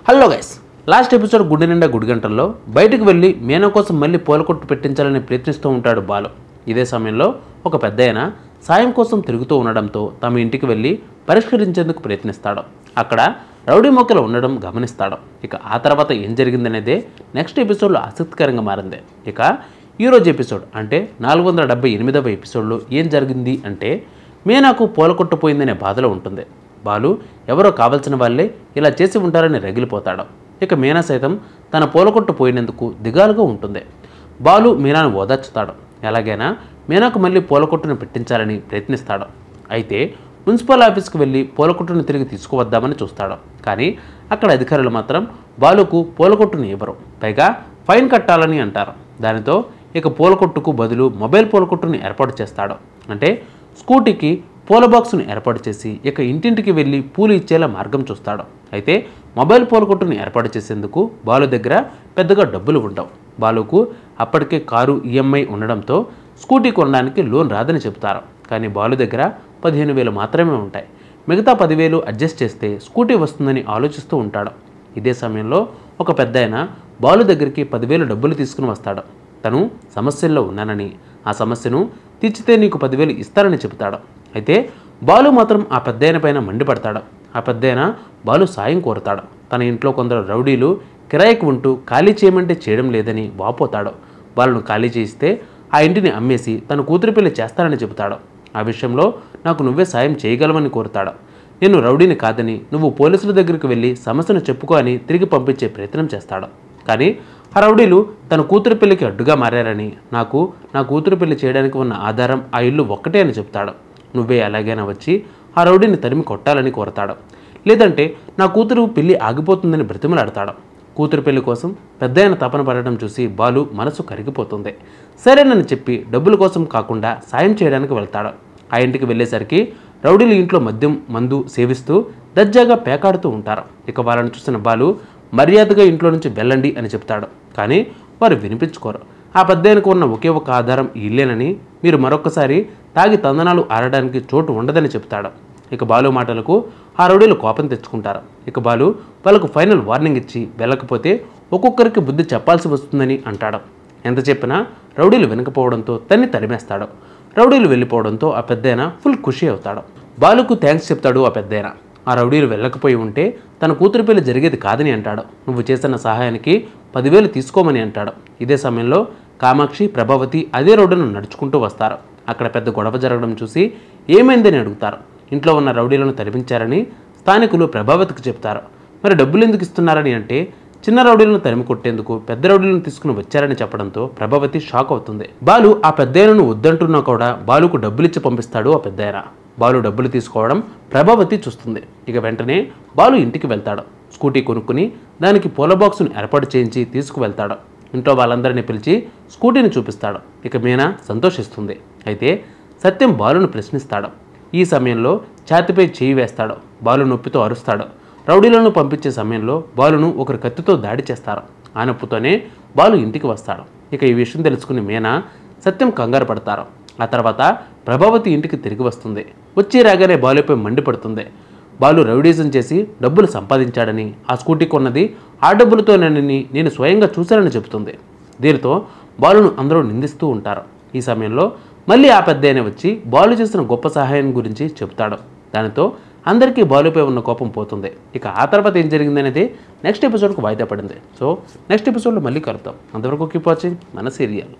Hello guys, last episode గుడి నిండా గుడి గంటల్లో బయటకు వెళ్ళి మీనా కోసం మళ్ళీ పూలకొట్టు పెట్టించాలని ప్రయత్నిస్తూ ఉంటాడు బాలు. ఇదే సమయంలో ఒక పెద్దయిన సాయం కోసం తిరుగుతూ ఉండడంతో తమ ఇంటికి వెళ్ళి పరిష్కరించేందుకు ప్రయత్నిస్తాడు. అక్కడ రౌడీ మొక్కలు ఉండడం గమనిస్తాడు. ఇక ఆ తర్వాత ఏం జరిగిందనేదే నెక్స్ట్ ఎపిసోడ్లో ఆసక్తికరంగా మారింది. ఇక ఈరోజు ఎపిసోడ్ అంటే 478వ ఎపిసోడ్లో ఏం జరిగింది అంటే, మీనాకు పూలకొట్టు పోయిందనే బాధలో ఉంటుంది. బాలు ఎవరో కావాల్సిన వాళ్ళే ఇలా చేసి ఉంటారని రగిలిపోతాడు. ఇక మీనా సైతం తన పూలకొట్టు పోయినందుకు దిగాలుగా ఉంటుంది. బాలు మీనాను ఓదార్చుతాడు. ఎలాగైనా మీనాకు మళ్ళీ పూలకొట్టును పెట్టించాలని ప్రయత్నిస్తాడు. అయితే మున్సిపల్ ఆఫీస్కి వెళ్ళి పూలకొట్టును తిరిగి తీసుకువద్దామని చూస్తాడు. కానీ అక్కడ అధికారులు మాత్రం బాలుకు పూలకొట్టును ఇవ్వరు, పైగా ఫైన్ కట్టాలని అంటారు. దానితో ఇక పూలకొట్టుకు బదులు మొబైల్ పూలకొట్టును ఏర్పాటు చేస్తాడు. అంటే స్కూటీకి పూల బాక్సును ఏర్పాటు చేసి ఇక ఇంటింటికి వెళ్ళి పూలు ఇచ్చేలా మార్గం చూస్తాడు. అయితే మొబైల్ పూలకొట్టును ఏర్పాటు చేసేందుకు బాలు దగ్గర పెద్దగా డబ్బులు ఉండవు. బాలుకు అప్పటికే కారు ఈఎంఐ ఉండడంతో స్కూటీ కొనడానికి లోన్ రాదని చెబుతారు. కానీ బాలు దగ్గర 15,000 మాత్రమే ఉంటాయి. మిగతా 10,000 అడ్జస్ట్ చేస్తే స్కూటీ వస్తుందని ఆలోచిస్తూ ఉంటాడు. ఇదే సమయంలో ఒక పెద్దాయన బాలు దగ్గరికి 10,000 డబ్బులు తీసుకుని వస్తాడు. తను సమస్యల్లో ఉన్నానని, ఆ సమస్యను తీర్చితే నీకు 10,000 ఇస్తారని చెబుతాడు. అయితే బాలు మాత్రం ఆ పెద్దయిన పైన మండిపడతాడు. ఆ పెద్దయిన బాలు సాయం కోరుతాడు. తన ఇంట్లో కొందరు రౌడీలు కిరాయికి ఉంటూ ఖాళీ చేయమంటే చేయడం లేదని వాపోతాడు. బాలును ఖాళీ చేయిస్తే ఆ ఇంటిని అమ్మేసి తన కూతురు పెళ్లి చేస్తానని చెబుతాడు. ఆ విషయంలో నాకు నువ్వే సాయం చేయగలవని కోరుతాడు. నేను రౌడీని కాదని నువ్వు పోలీసుల దగ్గరికి వెళ్ళి సమస్యను చెప్పుకో అని తిరిగి పంపించే ప్రయత్నం చేస్తాడు. కానీ ఆ రౌడీలు తన కూతురు పెళ్లికి అడ్డుగా మారారని, నాకు నా కూతురు పెళ్లి చేయడానికి ఉన్న ఆధారం ఆ ఇల్లు ఒక్కటే అని చెప్తాడు. నువ్వే ఎలాగైనా వచ్చి ఆ రౌడీని తరిమి కొట్టాలని కోరతాడు. లేదంటే నా కూతురు పెళ్లి ఆగిపోతుందని బ్రతిమలాడతాడు. కూతురు పెళ్లి కోసం పెద్దయిన తపన పడడం చూసి బాలు మనసు కరిగిపోతుంది. సరేనని చెప్పి డబ్బుల కోసం కాకుండా సాయం చేయడానికి వెళ్తాడు. ఆ ఇంటికి వెళ్ళేసరికి రౌడీలు ఇంట్లో మద్యం మందు సేవిస్తూ దర్జాగా పేకాడుతూ ఉంటారు. ఇక వాళ్ళని చూసిన బాలు మర్యాదగా ఇంట్లో నుంచి వెళ్ళండి అని చెప్తాడు. కానీ వారు వినిపించుకోరు. ఆ పెద్దయినకు ఉన్న ఒకే ఒక ఆధారం ఈ ఇల్లేనని, మీరు మరొకసారి తాగి తందనాలు ఆడడానికి చోటు ఉండదని చెప్తాడు. ఇక బాలు మాటలకు ఆ రౌడీలు కోపం తెచ్చుకుంటారు. ఇక బాలు వాళ్ళకు ఫైనల్ వార్నింగ్ ఇచ్చి వెళ్ళకపోతే ఒక్కొక్కరికి బుద్ధి చెప్పాల్సి వస్తుందని అంటాడు. ఎంత చెప్పినా రౌడీలు వినకపోవడంతో తన్ని తరిమేస్తాడు. రౌడీలు వెళ్ళిపోవడంతో ఆ పెద్దయిన ఫుల్ ఖుషి అవుతాడు. బాలుకు థ్యాంక్స్ చెప్తాడు ఆ పెద్దయిన. ఆ రౌడీలు వెళ్ళకపోయి ఉంటే తన కూతురు పెళ్లి జరిగేది కాదని అంటాడు. నువ్వు చేసిన సహాయానికి 10,000 తీసుకోమని అంటాడు. ఇదే సమయంలో కామాక్షి, ప్రభావతి అదే రోడ్డును నడుచుకుంటూ వస్తారు. అక్కడ పెద్ద గొడవ జరగడం చూసి ఏమైందని అడుగుతారు. ఇంట్లో ఉన్న రౌడీలను తరిమించారని స్థానికులు ప్రభావతికి చెప్తారు. మరి డబ్బులు ఎందుకు ఇస్తున్నారని అంటే, చిన్న రౌడీలను తరిమి కొట్టేందుకు పెద్ద రౌడీలను తీసుకుని వచ్చారని చెప్పడంతో ప్రభావతి షాక్ అవుతుంది. బాలు ఆ పెద్దయ్యను వద్దంటున్నా కూడా బాలుకు డబ్బులిచ్చి పంపిస్తాడు ఆ పెద్దయ్య. బాలు డబ్బులు తీసుకోవడం ప్రభావతి చూస్తుంది. ఇక వెంటనే బాలు ఇంటికి వెళ్తాడు. స్కూటీ కొనుక్కుని దానికి పూల బాక్సును ఏర్పాటు చేయించి తీసుకువెళ్తాడు. ఇంట్లో వాళ్ళందరినీ పిలిచి స్కూటీని చూపిస్తాడు. ఇక మీనా సంతోషిస్తుంది. అయితే సత్యం బాలును ప్రశ్నిస్తాడు. ఈ సమయంలో ఛాతిపై చేయి వేస్తాడు. బాలు నొప్పితో అరుస్తాడు. రౌడీలను పంపించే సమయంలో బాలును ఒకరు కత్తితో దాడి చేస్తారు. ఆ నొప్పితోనే బాలు ఇంటికి వస్తాడు. ఇక ఈ విషయం తెలుసుకుని మీనా, సత్యం కంగారు పడతారు. ఆ తర్వాత ప్రభావతి ఇంటికి తిరిగి వస్తుంది. వచ్చి రాగానే బాలుపై మండిపడుతుంది. బాలు రౌడీజం చేసి డబ్బులు సంపాదించాడని, ఆ స్కూటీ కొన్నది ఆ డబ్బులతోనని నేను స్వయంగా చూశానని చెబుతుంది. దీనితో బాలును అందరూ నిందిస్తూ ఉంటారు. ఈ సమయంలో మళ్ళీ ఆ పెద్దయిన వచ్చి బాలు చేసిన గొప్ప సహాయం గురించి చెప్తాడు. దానితో అందరికీ బాలుపై ఉన్న కోపం పోతుంది. ఇక ఆ తర్వాత ఏం జరిగిందనేది నెక్స్ట్ ఎపిసోడ్కు వాయిదా పడింది. సో నెక్స్ట్ ఎపిసోడ్లో మళ్ళీ కలుద్దాం. అంతవరకు కీప్ వాచింగ్ మన సీరియల్.